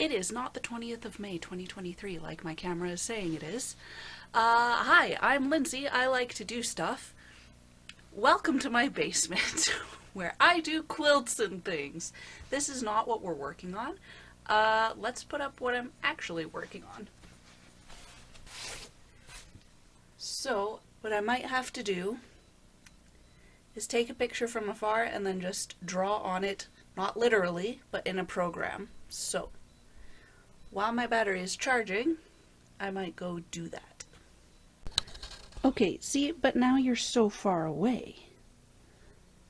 It is not the 20th of May 2023 like my camera is saying it is. Hi, I'm Lindsay. I like to do stuff. Welcome to my basement where I do quilts and things. This is not what we're working on. Let's put up what I'm actually working on. So, what I might have to do is take a picture from afar and then just draw on it, not literally, but in a program. So, while my battery is charging, I might go do that. Okay, see, but now you're so far away.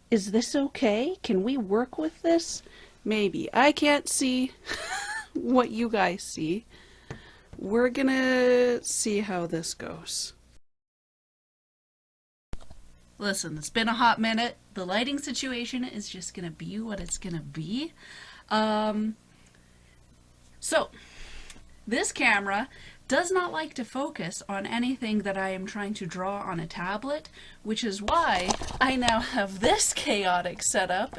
Is this okay? Can we work with this? Maybe. I can't see what you guys see. We're gonna see how this goes. Listen, it's been a hot minute. The lighting situation is just gonna be what it's gonna be. So, this camera does not like to focus on anything that I am trying to draw on a tablet, which is why I now have this chaotic setup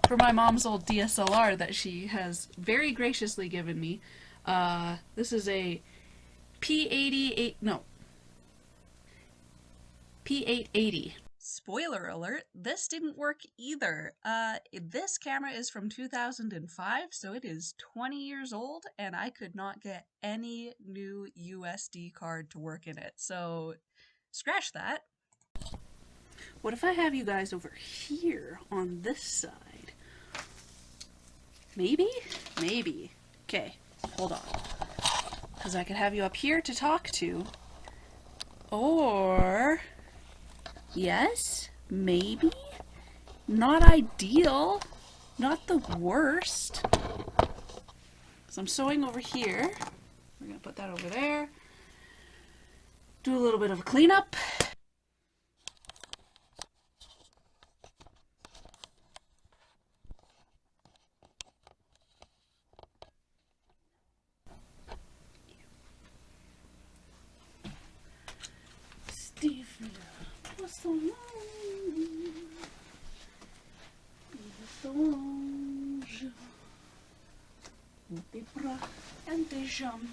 for my mom's old DSLR that she has very graciously given me. This is a P880. Spoiler alert, this didn't work either. This camera is from 2005, so it is 20 years old, and I could not get any new USD card to work in it. So, scratch that. What if I have you guys over here on this side? Maybe? Maybe. Okay, hold on. Because I could have you up here to talk to. Or... yes, maybe. Not ideal. Not the worst. So I'm sewing over here. We're going to put that over there. Do a little bit of a cleanup. Des bras and des jambes.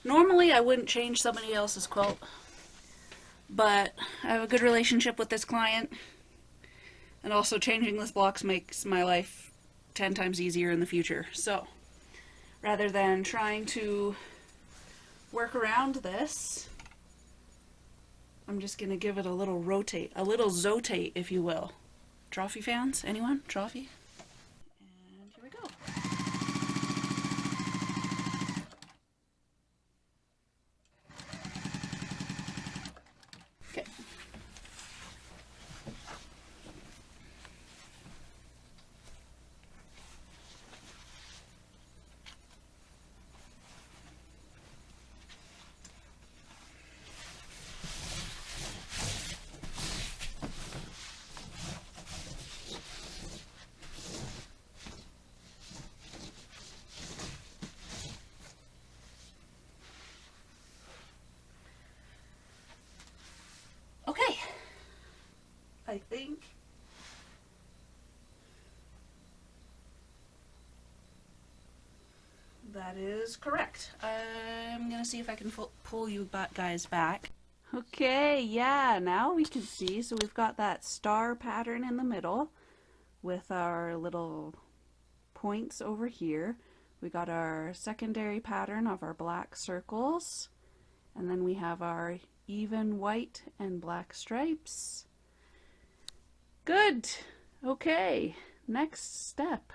Normally I wouldn't change somebody else's quilt, but I have a good relationship with this client, and also changing this blocks makes my life 10 times easier in the future. So rather than trying to work around this, I'm just going to give it a little rotate, a little zotate, if you will. Trophy fans? Anyone? Trophy? And here we go. Okay. Okay, I think that is correct. I'm gonna see if I can pull you guys back. Okay, yeah, now we can see. So we've got that star pattern in the middle with our little points over here. We got our secondary pattern of our black circles, and then we have our even white and black stripes. Good. Okay, next step.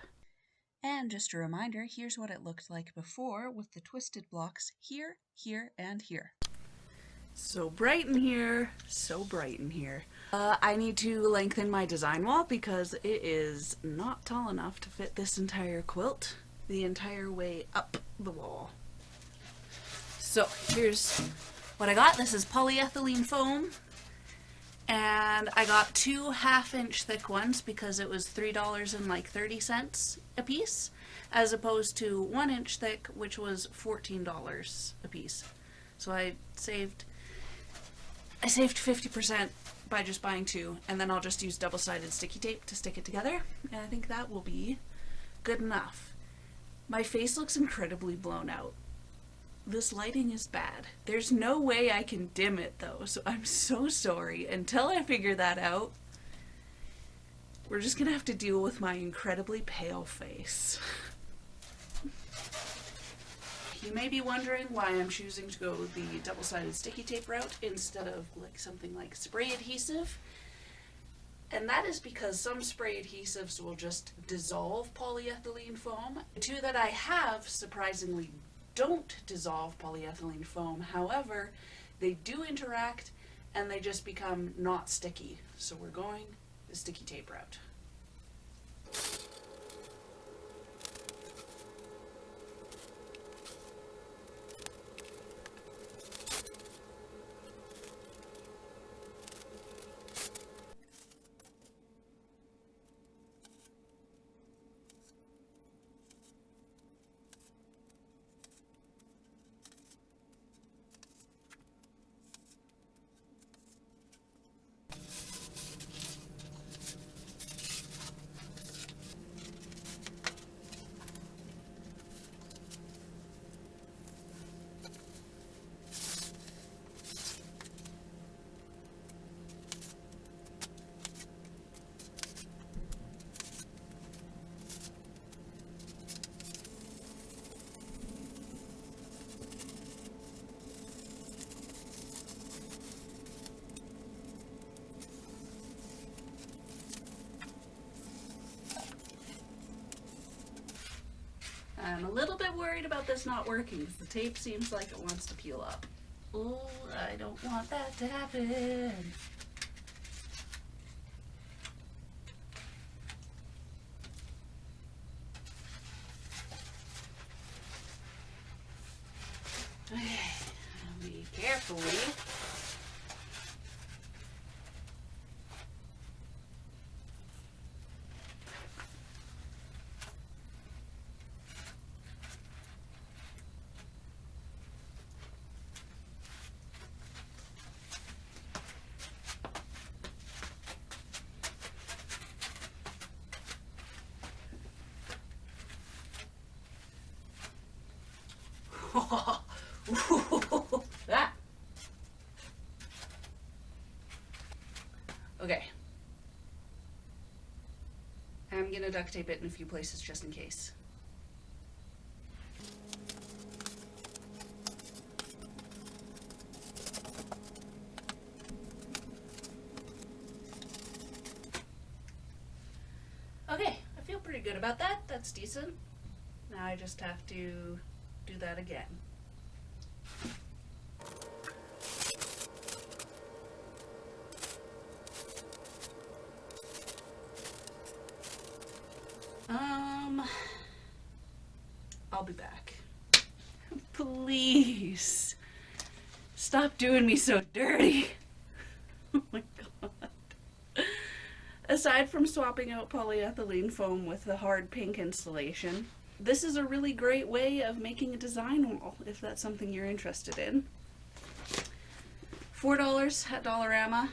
And just a reminder, here's what it looked like before with the twisted blocks here, here, and here. So bright in here, so bright in here. I need to lengthen my design wall because it is not tall enough to fit this entire quilt the entire way up the wall. So here's what I got. This is polyethylene foam, and I got 2 half-inch thick ones because it was $3.30 a piece, as opposed to 1 inch thick, which was $14 a piece. So I saved I saved 50% by just buying 2, and then I'll just use double-sided sticky tape to stick it together, and I think that will be good enough. My face looks incredibly blown out. This lighting is bad. There's no way I can dim it though, so I'm so sorry. Until I figure that out, we're just gonna have to deal with my incredibly pale face. You may be wondering why I'm choosing to go the double-sided sticky tape route instead of like something like spray adhesive. And that is because some spray adhesives will just dissolve polyethylene foam. The 2 that I have surprisingly don't dissolve polyethylene foam. However, they do interact and they just become not sticky. So we're going the sticky tape route. I'm a little bit worried about this not working because the tape seems like it wants to peel up. Oh, I don't want that to happen. Okay, I'll be carefully. Ah. Okay. I'm gonna duct tape it in a few places just in case. Okay, I feel pretty good about that. That's decent. Now I just have to do that again. I'll be back. Please stop doing me so dirty. Oh my god. Aside from swapping out polyethylene foam with the hard pink insulation, this is a really great way of making a design wall if that's something you're interested in. $4 at Dollarama.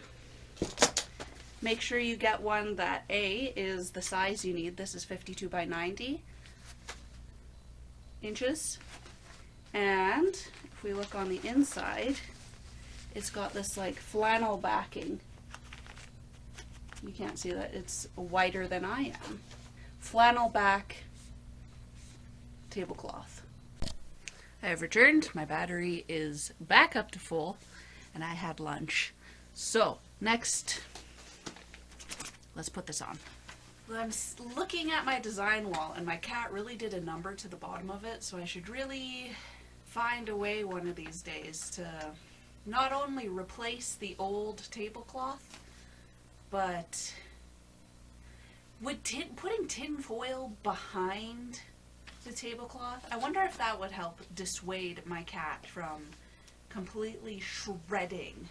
Make sure you get one that A is the size you need. This is 52 by 90 inches. And if we look on the inside, it's got this like flannel backing. You can't see that, it's wider than I am. Flannel back tablecloth. I have returned. My battery is back up to full and I had lunch. So next, let's put this on. I'm looking at my design wall and my cat really did a number to the bottom of it, so I should really find a way one of these days to not only replace the old tablecloth, but would putting tin foil behind the tablecloth, I wonder if that would help dissuade my cat from completely shredding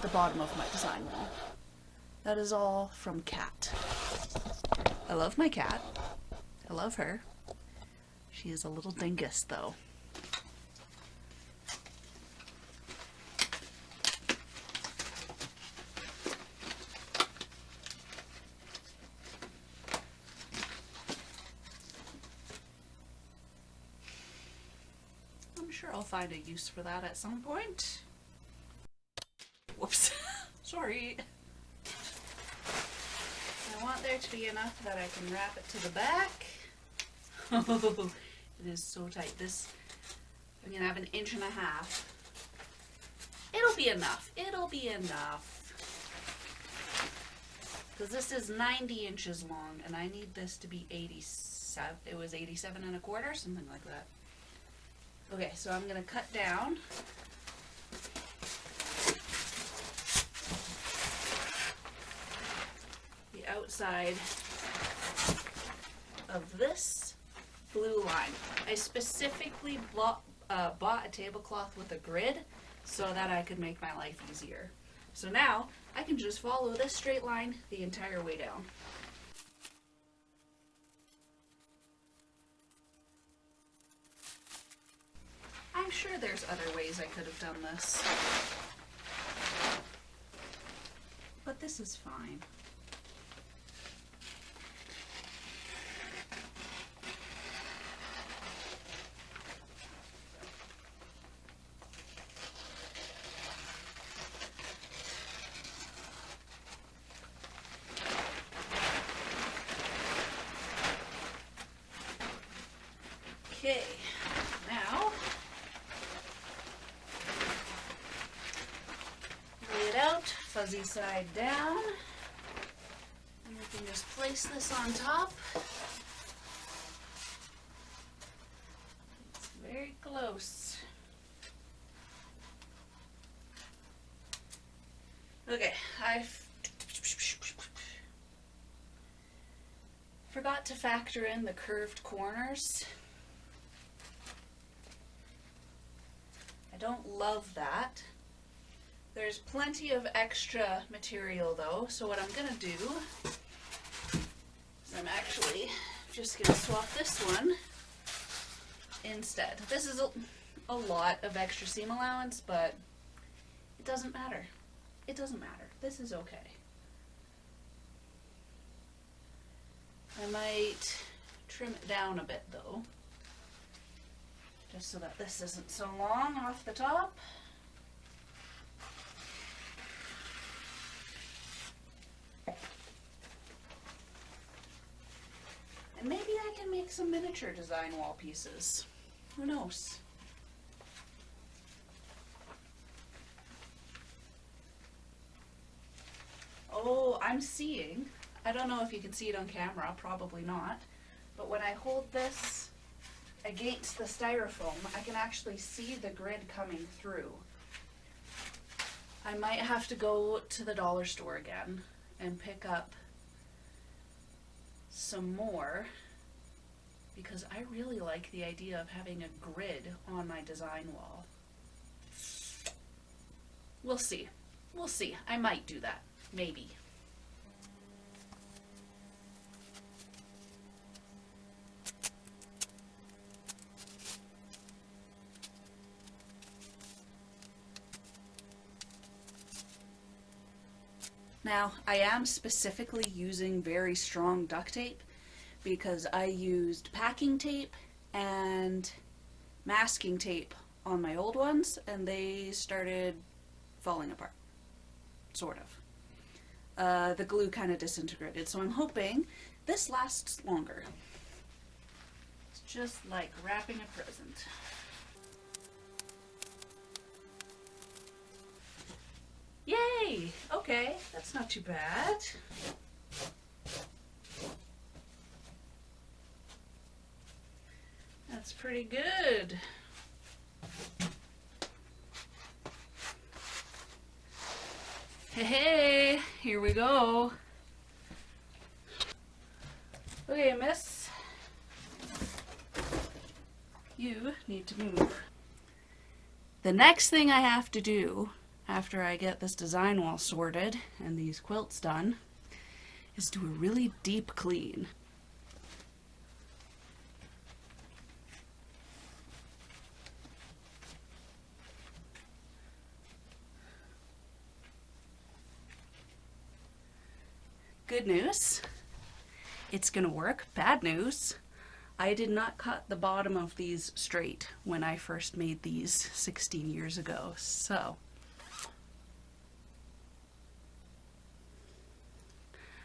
the bottom of my design wall. That is all from Cat. I love my cat. I love her. She is a little dingus though. sure I'll find a use for that at some point. Whoops. Sorry. I want there to be enough that I can wrap it to the back. Oh, it is so tight. This, I'm gonna have 1.5 inches. It'll be enough. It'll be enough. Because this is 90 inches long and I need this to be 87. It was 87 1/4, something like that. Okay, so I'm gonna cut down. The outside of this blue line. I specifically bought a tablecloth with a grid so that I could make my life easier. So now I can just follow this straight line the entire way down. I'm sure there's other ways I could have done this, but this is fine. Okay, now lay it out, fuzzy side down, and we can just place this on top. It's very close. Okay, I forgot to factor in the curved corners. I don't love that. There's plenty of extra material though, so what I'm gonna do is I'm actually just gonna swap this one instead. This is a lot of extra seam allowance, but it doesn't matter. It doesn't matter. This is okay. I might trim it down a bit though, just so that this isn't so long off the top. And maybe I can make some miniature design wall pieces. Who knows? Oh, I'm seeing, I don't know if you can see it on camera, probably not, but when I hold this against the styrofoam, I can actually see the grid coming through. I might have to go to the dollar store again and pick up some more because I really like the idea of having a grid on my design wall. We'll see. We'll see. I might do that. Maybe. Now, I am specifically using very strong duct tape because I used packing tape and masking tape on my old ones and they started falling apart, sort of. The glue kind of disintegrated, so I'm hoping this lasts longer. It's just like wrapping a present. Yay! Okay, that's not too bad. That's pretty good. Hey, here we go. Okay, miss. You need to move. The next thing I have to do after I get this design wall sorted and these quilts done is do a really deep clean. Good news, it's gonna work. Bad news, I did not cut the bottom of these straight when I first made these 16 years ago, so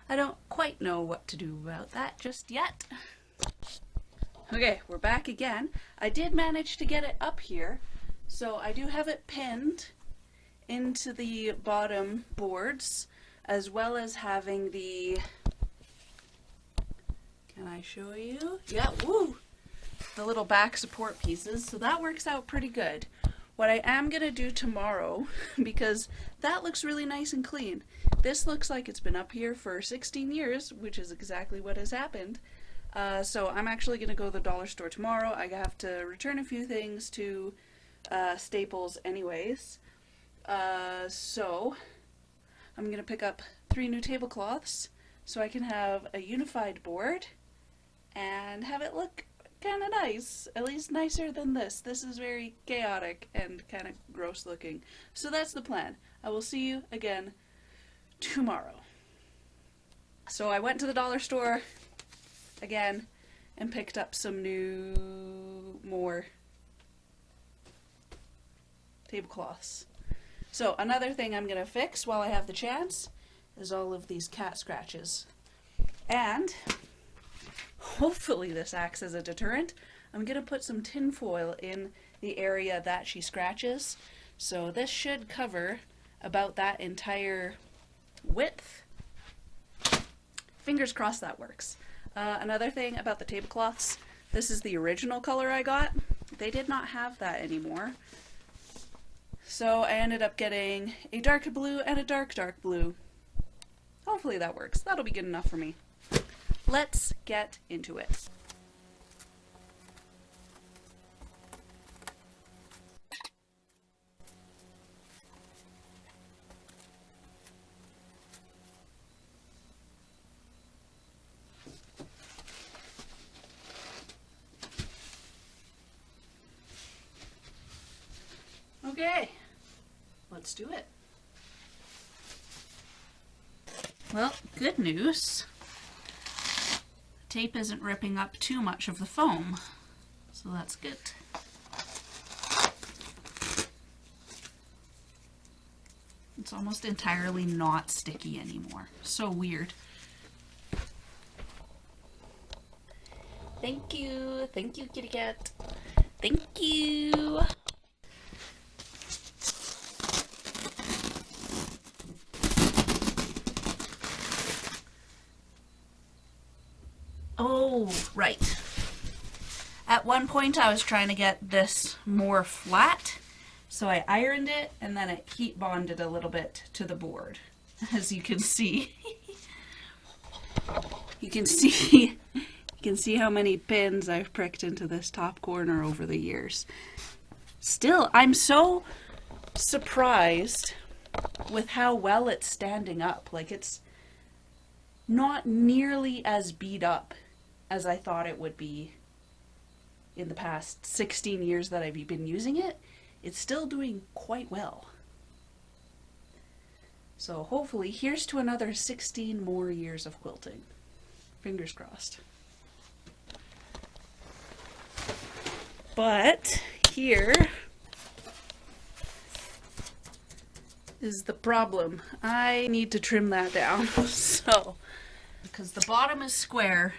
I don't quite know what to do about that just yet. Okay, we're back again. I did manage to get it up here, so I do have it pinned into the bottom boards, as well as having the, can I show you? Yeah, woo! The little back support pieces, so that works out pretty good. What I am going to do tomorrow, because that looks really nice and clean. This looks like it's been up here for 16 years, which is exactly what has happened. So I'm actually going to go to the dollar store tomorrow. I have to return a few things to Staples anyways. So I'm going to pick up 3 new tablecloths so I can have a unified board and have it look kind of nice, at least nicer than this. This is very chaotic and kind of gross looking. So that's the plan. I will see you again tomorrow. So I went to the dollar store again and picked up some more tablecloths. So another thing I'm going to fix while I have the chance is all of these cat scratches. And hopefully this acts as a deterrent. I'm going to put some tin foil in the area that she scratches. So this should cover about that entire width. Fingers crossed that works. Another thing about the tablecloths, this is the original color I got. They did not have that anymore. So I ended up getting a dark blue and a dark blue. Hopefully that works. That'll be good enough for me. Let's get into it. Okay, let's do it. Well, good news. Tape isn't ripping up too much of the foam, so that's good. It's almost entirely not sticky anymore. So weird. Thank you, kitty cat. Thank you. Oh, right. At one point I was trying to get this more flat, so I ironed it and then it heat bonded a little bit to the board. As you can see. You can see how many pins I've pricked into this top corner over the years. Still, I'm so surprised with how well it's standing up. Like, it's not nearly as beat up as I thought it would be in the past 16 years that I've been using it. It's still doing quite well. So hopefully, here's to another 16 more years of quilting. Fingers crossed. But here is the problem. I need to trim that down. So, because the bottom is square,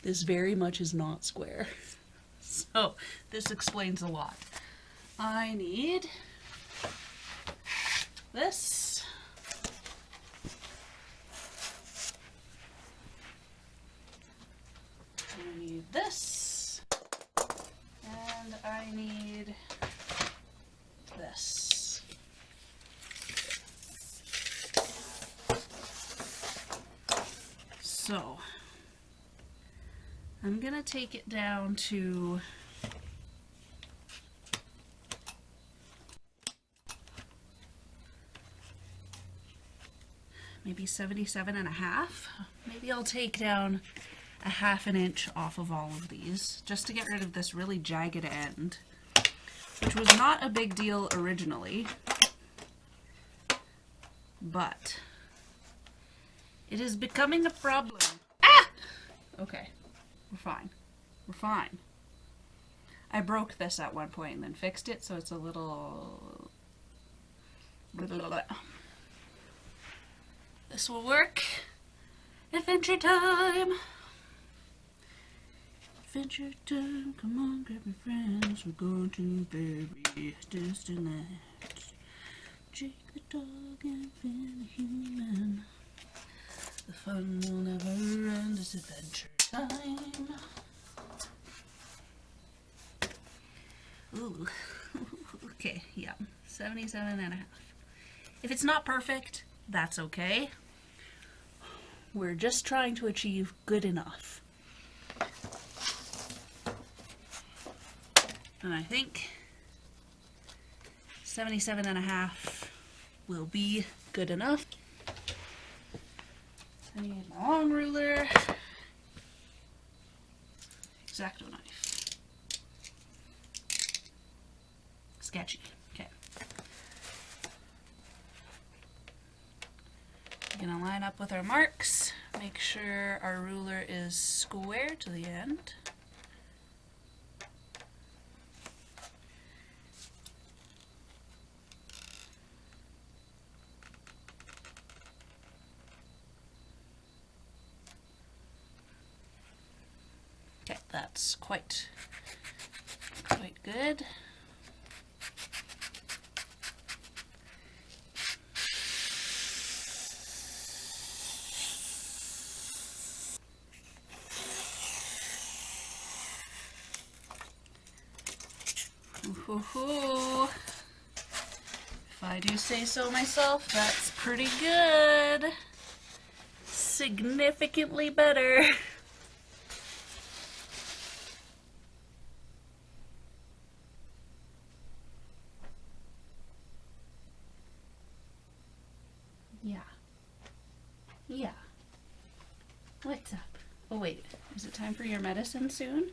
this very much is not square. So this explains a lot. I need this. I need this. And I need this. So I'm gonna take it down to maybe 77.5. Maybe I'll take down a 1/2 inch off of all of these just to get rid of this really jagged end, which was not a big deal originally, but it is becoming a problem. Ah! Okay, we're fine. We're fine. I broke this at one point and then fixed it, so it's a little... This will work. Adventure time! Adventure time, come on, grab your friends. We're going to very distant lands. Jake the dog and Finn the human. The fun will never end, it's adventure time. Ooh, okay, yeah, 77.5. If it's not perfect, that's okay. We're just trying to achieve good enough. And I think 77.5 will be good enough. I need my long ruler, X-Acto knife. Sketchy. Okay. We're gonna line up with our marks, make sure our ruler is square to the end. Okay, that's quite good. Ooh, if I do say so myself, that's pretty good. Significantly better. Yeah. What's up? Oh wait, is it time for your medicine soon?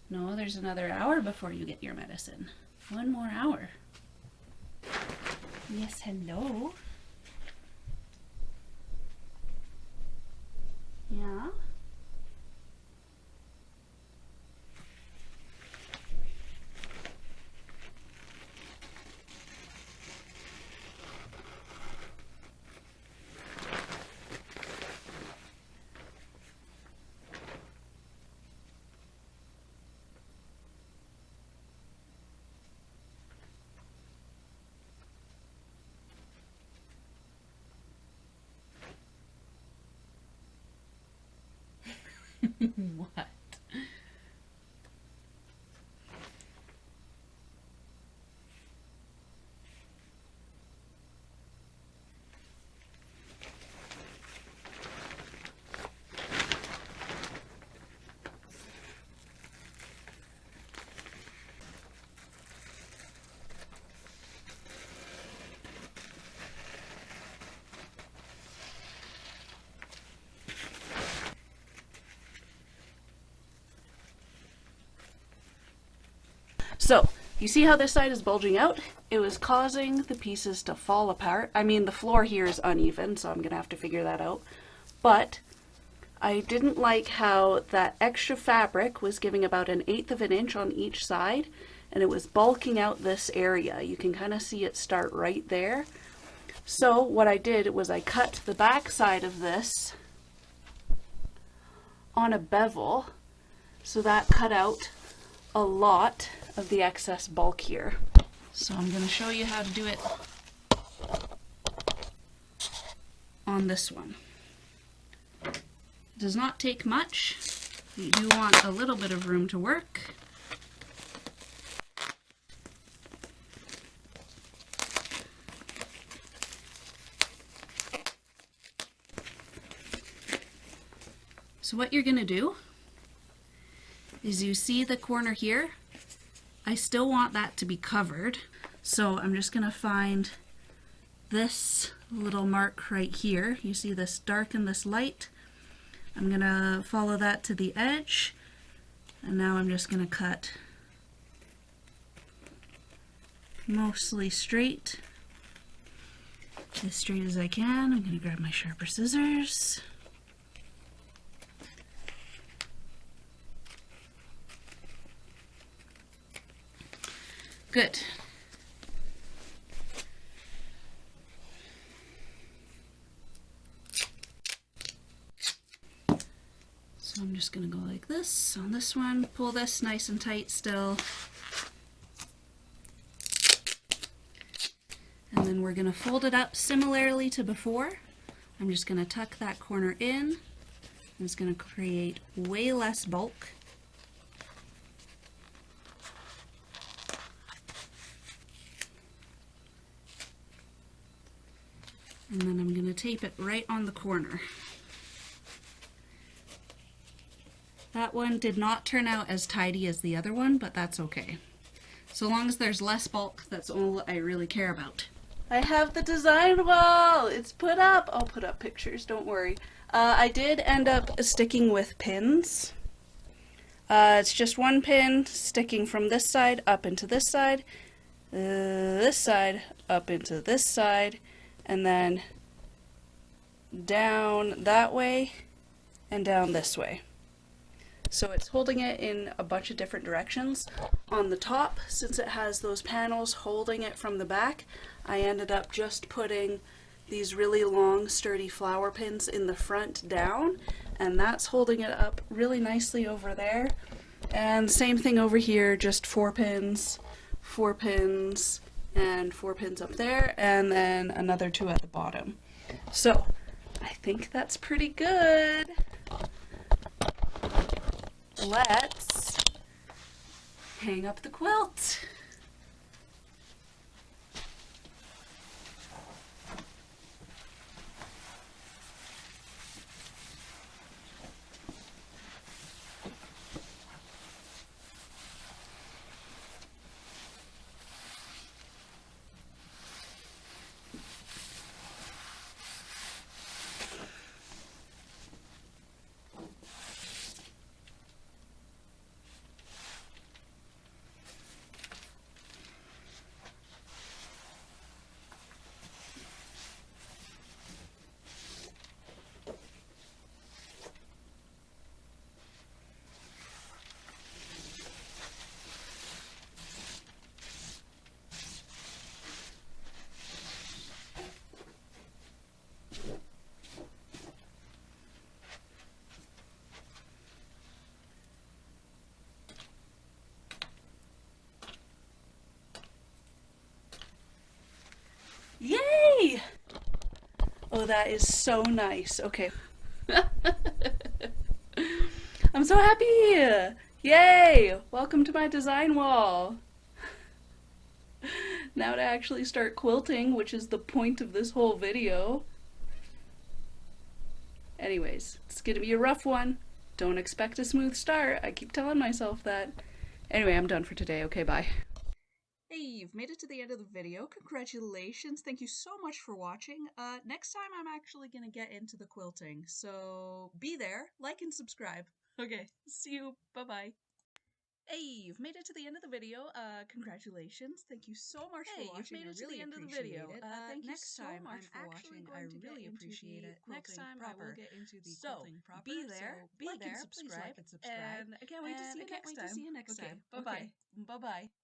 No, there's another hour before you get your medicine. 1 more hour. Yes, hello. Yeah? What? So, you see how this side is bulging out? It was causing the pieces to fall apart. I mean, the floor here is uneven, so I'm going to have to figure that out. But I didn't like how that extra fabric was giving about 1/8 of an inch on each side, and it was bulking out this area. You can kind of see it start right there. So what I did was I cut the back side of this on a bevel, so that cut out a lot of the excess bulk here. So I'm going to show you how to do it on this one. It does not take much. You do want a little bit of room to work. So what you're going to do is, you see the corner here? I still want that to be covered. So I'm just going to find this little mark right here. You see this dark and this light? I'm going to follow that to the edge. And now I'm just going to cut mostly straight. as straight as I can. I'm going to grab my sharper scissors. Good. So I'm just going to go like this on this one, pull this nice and tight still. And then we're going to fold it up similarly to before. I'm just going to tuck that corner in. It's going to create way less bulk. And then I'm going to tape it right on the corner. That one did not turn out as tidy as the other one, but that's okay. So long as there's less bulk, that's all I really care about. I have the design wall! It's put up! I'll put up pictures, don't worry. I did end up sticking with pins. It's just one pin sticking from this side up into this side up into this side, and then down that way and down this way. So it's holding it in a bunch of different directions. On the top, since it has those panels holding it from the back, I ended up just putting these really long sturdy flower pins in the front down, and that's holding it up really nicely over there. And same thing over here, just 4 pins, and 4 pins up there, and then another 2 at the bottom. So I think that's pretty good. Let's hang up the quilt. Yay! Oh, that is so nice. Okay. I'm so happy! Yay! Welcome to my design wall. Now to actually start quilting, which is the point of this whole video. Anyways, it's gonna be a rough one. Don't expect a smooth start. I keep telling myself that. Anyway, I'm done for today. Okay, bye. Hey, you've made it to the end of the video. Congratulations. Thank you so much for watching. Next time I'm actually going to get into the quilting, so be there, like and subscribe. Okay, see you. Bye-bye. Hey, you've made it to the end of the video. Congratulations. Thank you so much for watching. You've made it to the end of the video. Thank you so much for watching. I really appreciate it. Next time I will get into the quilting proper. Be there, like and subscribe, and I can't wait to see you next time. Okay, bye-bye. Bye-bye.